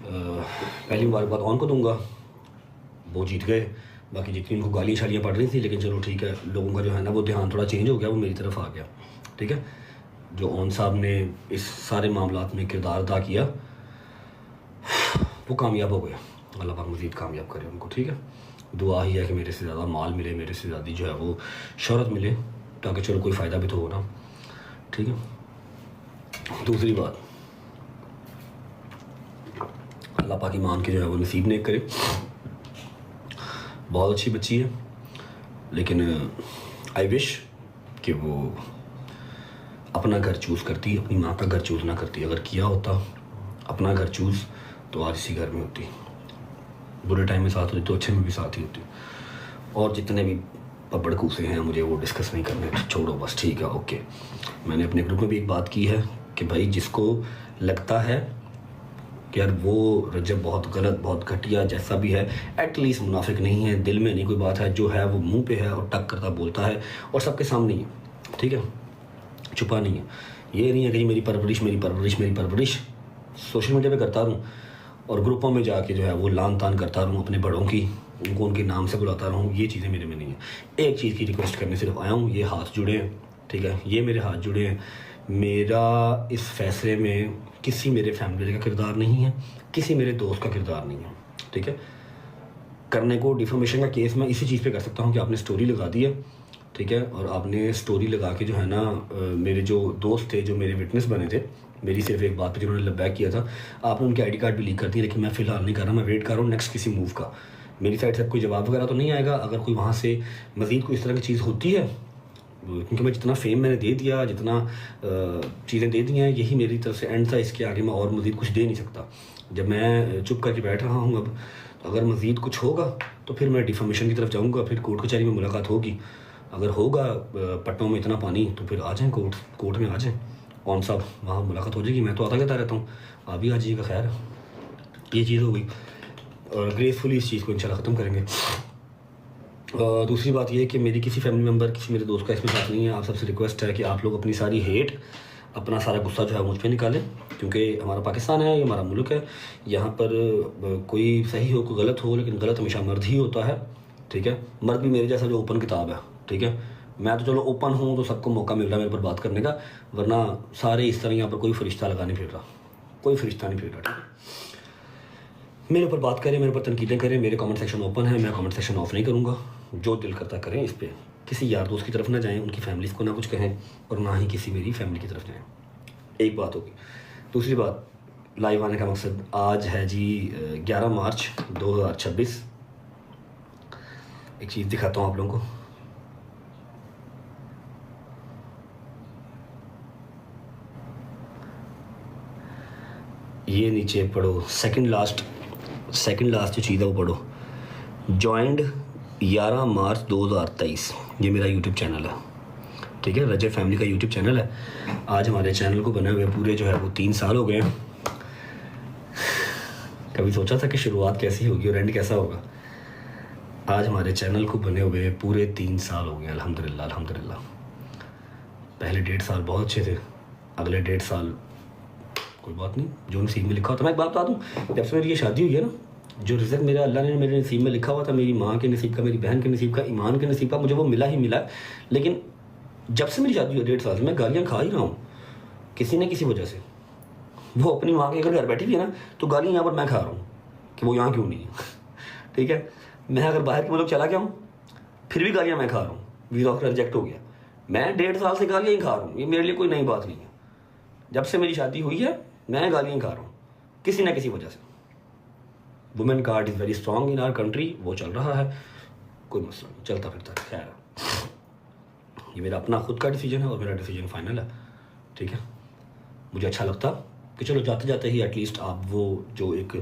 पहली मुबारकबाद ऑन को दूंगा, वो जीत गए। बाकी जितनी उनको गालियाँ शालियाँ पड़ रही थी, लेकिन चलो ठीक है, लोगों का जो है ना वो ध्यान थोड़ा चेंज हो गया, वो मेरी तरफ आ गया। ठीक है, जो ऑन साहब ने इस सारे मामलात में किरदार अदा किया वो कामयाब हो गया। अल्लाह पाक मज़ीद कामयाब करे उनको। ठीक है, दुआ ही है कि मेरे से ज़्यादा माल मिले, मेरे से ज़्यादा जो है वो शोहरत मिले, ताकि चलो कोई फ़ायदा भी तो हो ना। ठीक है, दूसरी बात, अल्लाह पाक ईमान के जो है वो नसीब नेक करे। बहुत अच्छी बच्ची है, लेकिन आई विश कि वो अपना घर चूज़ करती, अपनी माँ का घर चूज़ ना करती। अगर किया होता अपना घर चूज़ तो आज इसी घर में होती, बुरे टाइम में साथ होती तो अच्छे में भी साथ ही होती। और जितने भी पब्बड़ कूसे हैं मुझे वो डिस्कस नहीं करने, छोड़ो बस। ठीक है, ओके। मैंने अपने ग्रुप में भी एक बात की है कि भाई जिसको लगता है कि यार वो रजब बहुत गलत, बहुत घटिया, जैसा भी है, एटलीस्ट मुनाफिक नहीं है, दिल में नहीं कोई बात है, जो है वो मुंह पे है और टक करता बोलता है और सबके सामने ही है। ठीक है, छुपा नहीं है। ये नहीं है कि मेरी परवरिश मेरी परवरिश मेरी परवरिश सोशल मीडिया पे करता रहूँ और ग्रुपों में जाके जो है वो लान तान करता रहूँ अपने बड़ों की, उनको उनके नाम से बुलाता रहूँ। ये चीज़ें मेरे में नहीं है। एक चीज़ की रिक्वेस्ट करने सिर्फ आया हूँ, ये हाथ जुड़े हैं। ठीक है, ये मेरे हाथ जुड़े हैं। मेरा इस फैसले में किसी मेरे फैमिली का किरदार नहीं है, किसी मेरे दोस्त का किरदार नहीं है। ठीक है, करने को डिफॉर्मेशन का केस मैं इसी चीज़ पे कर सकता हूँ कि आपने स्टोरी लगा दी है। ठीक है, और आपने स्टोरी लगा के जो है ना मेरे जो दोस्त थे, जो मेरे विटनेस बने थे, मेरी सिर्फ एक बात पे जिन्होंने लबैक किया था, आपने उनके आईडी कार्ड भी लीक कर दिए। लेकिन मैं फ़िलहाल नहीं कर रहा, मैं वेट कर रहा हूँ नेक्स्ट किसी मूव का। मेरी साइड से कोई जवाब वगैरह तो नहीं आएगा। अगर कोई वहाँ से मज़ीद कोई इस तरह की चीज़ होती है, क्योंकि मैं जितना फेम मैंने दे दिया, जितना चीज़ें दे दी हैं, यही मेरी तरफ से एंड था। इसके आगे मैं और मज़ीद कुछ दे नहीं सकता। जब मैं चुप करके बैठ रहा हूँ अब, तो अगर मज़ीद कुछ होगा तो फिर मैं डिफॉर्मेशन की तरफ जाऊँगा, फिर कोर्ट कचहरी में मुलाकात होगी। अगर होगा पट्टों में इतना पानी तो फिर आ जाएँ कोर्ट में आ जाएँ, कौन सा वहाँ मुलाकात हो जाएगी। मैं तो आता जाता रहता हूँ, आप भी आ जाइएगा। खैर, ये चीज़ हो गई और ग्रेसफुली इस चीज़ को इंशाल्लाह ख़त्म करेंगे। दूसरी बात ये है कि मेरी किसी फैमिली मेम्बर, किसी मेरे दोस्त का इसमें साथ नहीं है। आप सबसे रिक्वेस्ट है कि आप लोग अपनी सारी हेट, अपना सारा गुस्सा जो है मुझ पर निकालें, क्योंकि हमारा पाकिस्तान है, ये हमारा मुल्क है। यहाँ पर कोई सही हो कोई गलत हो, लेकिन गलत हमेशा मर्द ही होता है। ठीक है, मर्द भी मेरे जैसा जो ओपन किताब है। ठीक है, मैं तो चलो ओपन हूँ तो सबको मौका मिल रहा है मेरे पर बात करने का, वरना सारे इस तरह यहाँ पर कोई फरिश्ता लगा नहीं फिर रहा, कोई फरिश्ता नहीं फिर रहा। ठीक है, मेरे ऊपर बात करें, मेरे ऊपर तनकीदें करें, मेरे कमेंट सेक्शन ओपन है, मैं कमेंट सेक्शन ऑफ नहीं करूँगा। जो दिल करता करें, इस पर किसी यार दोस्त की तरफ ना जाएं, उनकी फैमिलीज़ को ना कुछ कहें और ना ही किसी मेरी फैमिली की तरफ जाएं। एक बात होगी। दूसरी बात, लाइव आने का मकसद आज है जी 11 मार्च 2026। एक चीज़ दिखाता हूँ आप लोगों को। ये नीचे पढ़ो, सेकंड लास्ट जो चीज़ है वो पढ़ो। जॉइंड 11 मार्च 2023, ये मेरा यूट्यूब चैनल है। ठीक है, रजब फैमिली का यूट्यूब चैनल है। आज हमारे चैनल को बने हुए पूरे जो है वो 3 साल हो गए हैं। कभी सोचा था कि शुरुआत कैसी होगी और एंड कैसा होगा? आज हमारे चैनल को बने हुए पूरे 3 साल हो गए, अल्हम्दुलिल्लाह अल्हम्दुलिल्लाह। पहले 1.5 साल बहुत अच्छे थे, अगले 1.5 साल कोई बात नहीं, जो नसीब में लिखा होता। मैं एक बात बता दूँ, जब से मेरी ये शादी हुई है ना, जो रिज़्क मेरा अल्लाह ने मेरे नसीब में लिखा हुआ था, मेरी माँ के नसीब का, मेरी बहन के नसीब का, ईमान के नसीब का, मुझे वो मिला ही मिला। लेकिन जब से मेरी शादी हुई 1.5 साल से मैं गालियाँ खा ही रहा हूँ किसी न किसी वजह से। वो अपनी माँ के अगर घर बैठी हुई है ना, तो गालियाँ यहाँ पर मैं खा रहा हूँ कि वो यहाँ क्यों नहीं है। ठीक है, मैं अगर बाहर के मुल्क चला गया हूँ फिर भी गालियाँ मैं खा रहा हूँ, वीज़ा रिजेक्ट हो गया। मैं 1.5 साल से गालियाँ ही खा रहा हूँ, ये मेरे लिए कोई नई बात नहीं है। जब से मेरी शादी हुई है मैं गालियाँ खा रहा हूँ किसी न किसी वजह से। Women card is very strong in our country, वो चल रहा है, कोई मसला नहीं, चलता फिरता है। खैर, ये मेरा अपना खुद का डिसीजन है और मेरा डिसीजन फाइनल है। ठीक है, मुझे अच्छा लगता कि चलो जाते जाते ही एटलीस्ट आप वो जो एक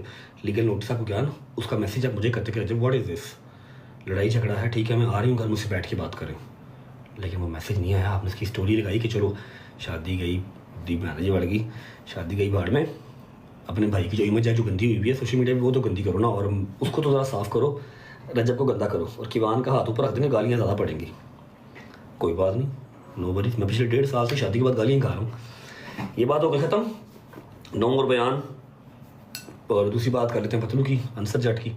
लीगल नोटिस आपको क्या ना, उसका मैसेज आप मुझे करते कि रजब व्हाट इज़ दिस, लड़ाई झगड़ा है, ठीक है मैं आ रही हूँ घर, मुझसे बैठ के बात करें। लेकिन वो मैसेज नहीं आया। आपने इसकी स्टोरी लगाई कि चलो शादी गई दी मैनेज बढ़ गई, शादी गई बाढ़ में। अपने भाई की जो इमेज है जो गंदी हुई है सोशल मीडिया पे, वो तो गंदी करो ना, और उसको तो ज़रा साफ़ करो, रजब को गंदा करो। और किवान का हाथ ऊपर रख देंगे, गालियाँ ज़्यादा पड़ेंगी। कोई बात नहीं, नो वरीज। मैं पिछले 1.5 साल से शादी के बाद गालियाँ खा रहा हूँ। ये बात हो गई ख़त्म। नो मोर बयान, और दूसरी बात कर लेते हैं पतलू की, अंसर जट की।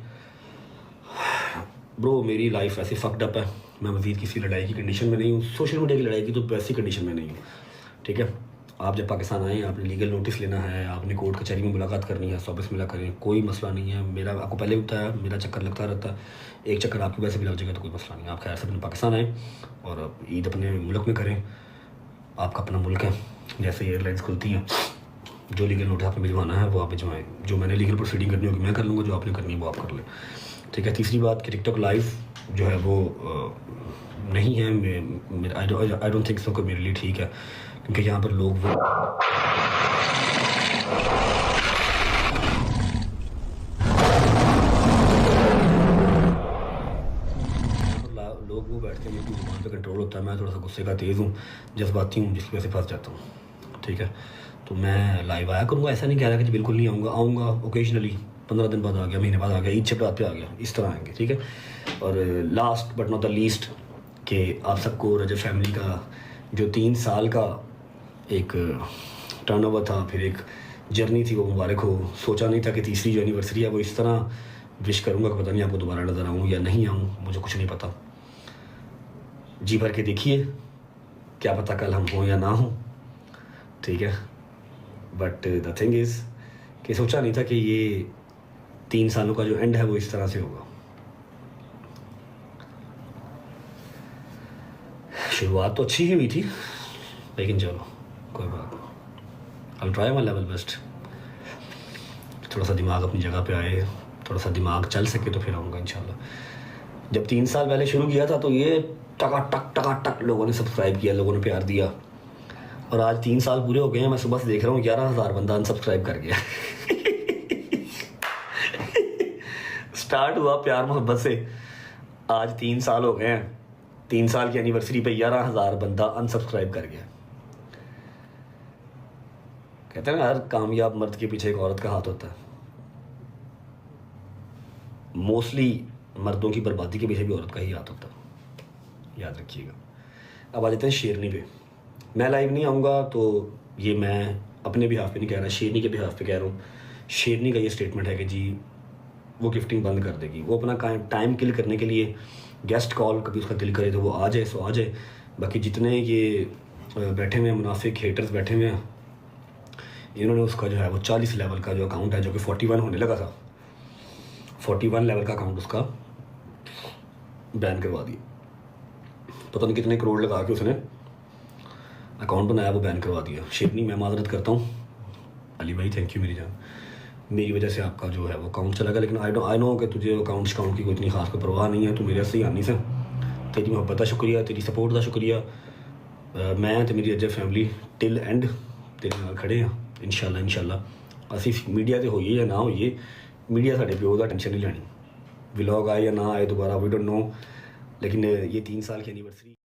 ब्रो मेरी लाइफ ऐसे फक्ड अप है, मैं मज़ीद किसी लड़ाई की कंडीशन में नहीं हूँ, सोशल मीडिया की लड़ाई की तो वैसी कंडीशन में नहीं हूँ, ठीक है। आप जब पाकिस्तान आए आपने लीगल नोटिस लेना है, आपने कोर्ट कचहरी में मुलाकात करनी है, ऑफिस मिला करें, कोई मसला नहीं है। मेरा आपको पहले भी बताया, मेरा चक्कर लगता रहता है, एक चक्कर आपकी वजह से भी लग जाएगा तो कोई मसला नहीं। आप खैर से अपने पाकिस्तान आएँ और ईद अपने मुल्क में करें, आपका अपना मुल्क है, जैसे एयरलाइंस खुलती हैं, जो लीगल नोटिस आपने भिजवाना है वो आप भिजवाएँ, जो मैंने लीगल प्रोसीडिंग करनी होगी मैं कर लूँगा, जो आपने करनी है वो आप कर लें, ठीक है। तीसरी बात कि टिकटॉक लाइव जो है वो नहीं है, आई डोंट थिंक सो कि मेरे लिए ठीक है, क्योंकि यहाँ पर लोग वो लोग वो बैठते हैं, मेरी जुबान पे कंट्रोल होता है, मैं थोड़ा सा गुस्से का तेज़ हूँ, जज्बाती हूँ, जिसकी वजह से फंस जाता हूँ, ठीक है। तो मैं लाइव आया करूँगा, ऐसा नहीं कह रहा कि बिल्कुल नहीं आऊँगा ओकेजनली, 15 दिन बाद आ गया, महीने बाद आ गया, ईद छठ पे आ गया, इस तरह आएंगे, ठीक है। और last but not the least कि आप सबको रजब फैमिली का जो 3 साल का एक टर्नओवर था, फिर एक जर्नी थी, वो मुबारक हो। सोचा नहीं था कि तीसरी जो एनिवर्सरी है वो इस तरह विश करूँगा कि पता नहीं आपको दोबारा नज़र आऊँ या नहीं आऊँ, मुझे कुछ नहीं पता। जी भर के देखिए, क्या पता कल हम हों या ना हों, ठीक है। बट द थिंग इज़ कि सोचा नहीं था कि ये 3 सालों का जो एंड है वो इस तरह से होगा। शुरुआत तो अच्छी ही हुई थी, लेकिन चलो कोई बात नहीं, I try my level best. थोड़ा सा दिमाग अपनी जगह पे आए, थोड़ा सा दिमाग चल सके तो फिर आऊँगा इंशाल्लाह। जब 3 साल पहले शुरू किया था तो ये टका टक लोगों ने सब्सक्राइब किया, लोगों ने प्यार दिया, और आज 3 साल पूरे हो गए हैं, मैं सुबह से देख रहा हूँ 11,000 बंदा अनसब्सक्राइब कर गया। स्टार्ट हुआ प्यार मोहब्बत से, आज 3 साल हो गए हैं, 3 साल की एनिवर्सरी पे 11,000 बंदा अनसब्सक्राइब कर गया। कहते हैं ना हर कामयाब मर्द के पीछे एक औरत का हाथ होता है, मोस्टली मर्दों की बर्बादी के पीछे भी औरत का ही हाथ होता है, याद रखिएगा। अब आ जाते हैं शेरनी पे। मैं लाइव नहीं आऊँगा तो ये मैं अपने बिहाफ पे नहीं कह रहा, शेरनी के बिहाफ पे कह रहा हूँ। शेरनी का ये स्टेटमेंट है कि जी वो गिफ्टिंग बंद कर देगी, वो अपना टाइम किल करने के लिए गेस्ट कॉल, कभी उसका दिल करे तो वो आ जाए सो आ जाए। बाकी जितने ये बैठे हुए हैं मुनाफिक हेटर्स बैठे हुए हैं, इन्होंने उसका जो है वो 40 लेवल का जो अकाउंट है, जो कि 41 होने लगा था, 41 लेवल का अकाउंट उसका बैन करवा दिया। पता नहीं कितने करोड़ लगा के उसने अकाउंट बनाया, वो बैन करवा दिया। शेरनी मैं माजरत करता हूँ, अली भाई थैंक यू मेरी जान, मेरी वजह से आपका जो है वो अकाउंट चला गया। लेकिन आई नो कि तुझे अकाउंट की कोई इतनी खास कोई परवाह नहीं है, तू मेरे से ही आनी से, तेरी मोहब्बत का शुक्रिया, तेरी सपोर्ट का शुक्रिया। मैं तो मेरी रजब फैमिली टिल एंड तेरे नाल खड़े हैं इंशाल्लाह। असी मीडिया ते होइए या ना होइए, मीडिया साढ़े प्यो का टेंशन नहीं लैनी, व्लॉग आए या ना आए दोबारा वी डोंट नो, लेकिन ये 3 साल की एनिवर्सरी